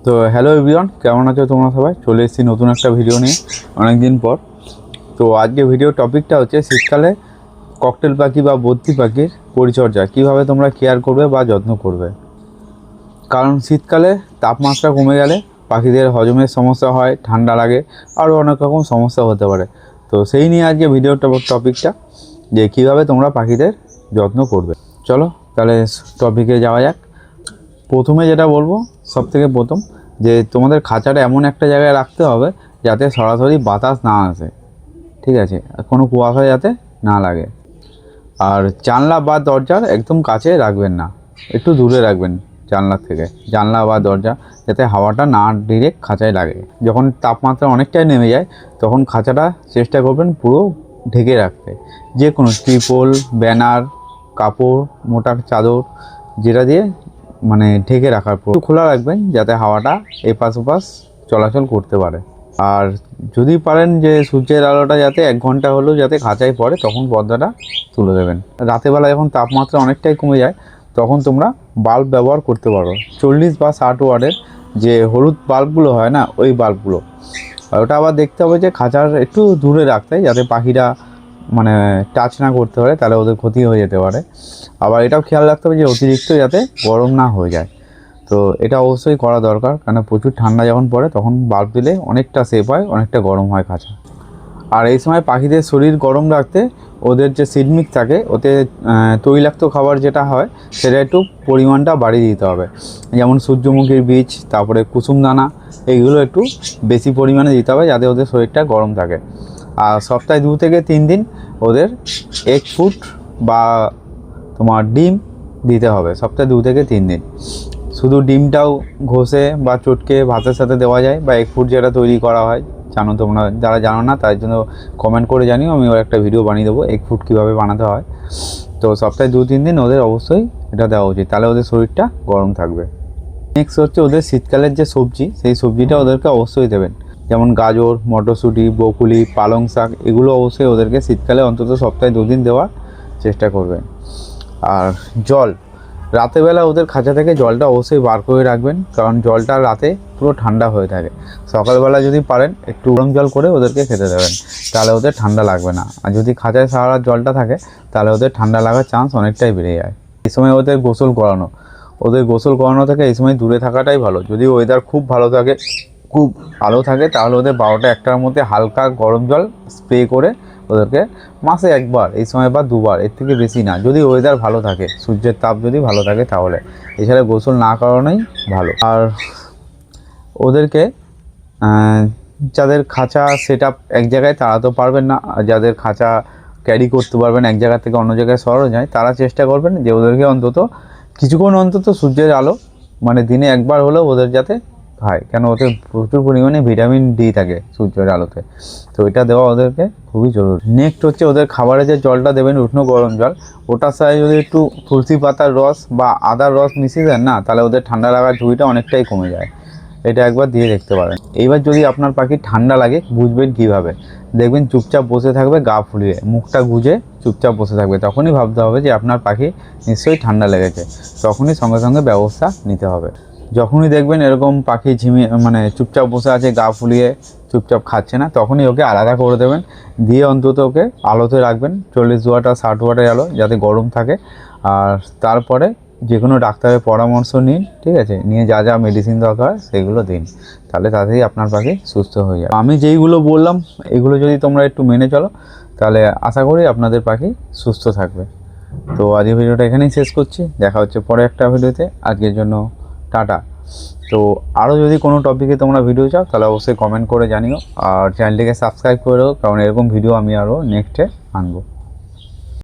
তো hello everyone, কেমন আছো তোমরা সবাই? চলে এসেছি নতুন একটা ভিডিও নিয়ে অনেক দিন পর। তো আজকে ভিডিওর টপিকটা হচ্ছে শীতকালে ককটেল পাখি বা বদ্রি পাখির পরিচর্যা কীভাবে তোমরা কেয়ার করবে বা যত্ন করবে। কারণ শীতকালে তাপমাত্রা কমে গেলে পাখিদের হজমের সমস্যা হয়, ঠান্ডা লাগে, আরও অনেক রকম সমস্যা হতে পারে। তো সেই নিয়ে আজকে ভিডিওর টপিকটা যে কীভাবে তোমরা পাখিদের যত্ন করবে। চলো তাহলে টপিকে যাওয়া যাক। প্রথমে যেটা বলবো, সবথেকে প্রথম যে তোমাদের খাঁচাটা এমন একটা জায়গায় রাখতে হবে যাতে সরাসরি বাতাস না আসে, ঠিক আছে, কোনো কুয়াশা যাতে না লাগে। আর জানলা বা দরজার একদম কাছে রাখবেন না, একটু দূরে রাখবেন জানলার থেকে। জানলা বা দরজা যাতে হাওয়াটা না ডিরেক্ট খাঁচায় লাগে। যখন তাপমাত্রা অনেকটাই নেমে যায় তখন খাঁচাটা চেষ্টা করবেন পুরো ঢেকে রাখতে। যে কোনো ত্রিপল, ব্যানার, কাপড়, মোটা চাদর, যেটা দিয়ে মানে ঢেকে রাখার পর খোলা রাখবেন যাতে হাওয়াটা এপাশ ওপাশ চলাচল করতে পারে। আর যদি পারেন যে সূর্যের আলোটা যাতে 1 ঘন্টা হলেও যাতে খাঁচায় পড়ে তখন পর্দাটা তুলে দেবেন। রাতেরবেলা যখন তাপমাত্রা অনেকটাই কমে যায় তখন তোমরা বাল্ব ব্যবহার করতে পারো, 40 বা 60 ওয়াটের যে হলুদ বাল্বগুলো হয় না, ওই বাল্বগুলো। আর ওটা আবার দেখতে হবে যে খাঁচার একটু দূরে রাখতে, যাতে পাখিরা মানে টাচ না করতে পারে, তাহলে ওদের ক্ষতি হয়ে যেতে পারে। আবার এটাও খেয়াল রাখতে হবে যে অতিরিক্ত যাতে গরম না হয়ে যায়। তো এটা অবশ্যই করা দরকার, কারণ প্রচুর ঠান্ডা যখন পড়ে তখন বাল্ব দিলে অনেকটা সেফ হয়, অনেকটা গরম হয় খাঁচা। আর এই সময় পাখিদের শরীর গরম রাখতে ওদের যে সিডমিক থাকে ওতে তৈলাক্ত খাবার যেটা হয় সেটা একটু পরিমাণটা বাড়িয়ে দিতে হবে। যেমন সূর্যমুখীর বীজ, তারপরে কুসুম দানা, এইগুলো একটু বেশি পরিমাণে দিতে হবে যাতে ওদের শরীরটা গরম থাকে। আর সপ্তাহে 2 থেকে 3 দিন ওদের এগ ফুড বা তোমার ডিম দিতে হবে, সপ্তাহে 2 থেকে 3 দিন। শুধু ডিমটাও ঘষে বা চটকে ভাতের সাথে দেওয়া যায়, বা এগ ফুড যেটা তৈরি করা হয়, জানো তোমরা, যারা জানো না তার জন্য কমেন্ট করে জানিও, আমি ওর একটা ভিডিও বানিয়ে দেবো এগ ফুড কীভাবে বানাতে হয়। তো সপ্তাহে 2-3 দিন ওদের অবশ্যই এটা দেওয়া উচিত, তাহলে ওদের শরীরটা গরম থাকবে। নেক্সট হচ্ছে ওদের শীতকালের যে সবজি, সেই সবজিটা ওদেরকে অবশ্যই দেবেন। যেমন গাজর, মটরশুঁটি, বকুলি, পালং শাক, এগুলো অবশ্যই ওদেরকে শীতকালে অন্তত সপ্তাহে 2 দিন দেওয়ার চেষ্টা করবেন। আর জল, রাতেরবেলা ওদের খাঁচা থেকে জলটা অবশ্যই বার করে রাখবেন, কারণ জলটা রাতে পুরো ঠান্ডা হয়ে থাকে। সকালবেলা যদি পারেন একটু গরম জল করে ওদেরকে খেতে দেবেন, তাহলে ওদের ঠান্ডা লাগবে না। আর যদি খাঁচায় সারা রাত জলটা থাকে তাহলে ওদের ঠান্ডা লাগার চান্স অনেকটাই বেড়ে যায়। এই সময় ওদের গোসল করানো থেকে এই সময় দূরে থাকাটাই ভালো। যদি ওয়েদার খুব ভালো থাকে, খুব আলো থাকে, তাহলে ওদের 12টা-1টার মধ্যে হালকা গরম জল স্প্রে করে ওদেরকে মাসে 1 বার, এই সময় বা 2 বার, এর থেকে বেশি না, যদি ওয়েদার ভালো থাকে, সূর্যের তাপ যদি ভালো থাকে তাহলে। এছাড়া গোসল না করানোই ভালো। আর ওদেরকে যাদের খাঁচা সেট আপ এক জায়গায়, তারা তো পারবেন না। আর যাদের খাঁচা ক্যারি করতে পারবেন, এক জায়গা থেকে অন্য জায়গায় সরানো যায়, তারা চেষ্টা করবেন যে ওদেরকে অন্তত কিছুক্ষণ অন্তত সূর্যের আলো, মানে দিনে 1 বার হলেও ওদের যাতে খায়, কেন ওতে প্রচুর পরিমাণে ভিটামিন ডি থাকে সূর্যের আলোতে। তো এটা দেওয়া ওদেরকে খুবই জরুরি। নেক্সট হচ্ছে ওদের খাবারে যে জলটা দেবেন, উষ্ণ গরম জল, ওটার সাথে যদি একটু তুলসী পাতার রস বা আদার রস মিশিয়ে দেন না, তাহলে ওদের ঠান্ডা লাগার ঝুঁকিটা অনেকটাই কমে যায়। এটা একবার দিয়ে দেখতে পারেন। এইবার যদি আপনার পাখি ঠান্ডা লাগে, বুঝবেন কীভাবে? দেখবেন চুপচাপ বসে থাকবে, গা ফুলিয়ে, মুখটা গুজে চুপচাপ বসে থাকবে। তখনই ভাবতে হবে যে আপনার পাখি নিশ্চয়ই ঠান্ডা লেগেছে, তখনই সঙ্গে সঙ্গে ব্যবস্থা নিতে হবে। যখনই দেখবেন এরকম পাখি ঝিমিয়ে মানে চুপচাপ বসে আছে, গা ফুলিয়ে চুপচাপ খাচ্ছে না, তখনই ওকে আলাদা করে দেবেন, দিয়ে অন্তত ওকে আলোতে রাখবেন, 40 ওয়াট আর 60 ওয়াটের আলো, যাতে গরম থাকে। আর তারপরে যে কোনো ডাক্তারের পরামর্শ নিন, ঠিক আছে, নিয়ে যা যা মেডিসিন দরকার সেগুলো দিন, তাহলে তাড়াতাড়ি আপনার পাখি সুস্থ হয়ে যাবে। আমি যেইগুলো বললাম এগুলো যদি তোমরা একটু মেনে চলো, তাহলে আশা করি আপনাদের পাখি সুস্থ থাকবে। তো আজকের ভিডিওটা এখানেই শেষ করছি, দেখা হচ্ছে পরে একটা ভিডিওতে। আজকের জন্য টাটা। তো আরও যদি কোনো টপিকে তোমরা ভিডিও চাও তাহলে অবশ্যই কমেন্ট করে জানিও, আর চ্যানেলটিকে সাবস্ক্রাইব করে দাও, কারণ এরকম ভিডিও আমি আরও নেক্সটে আনবো।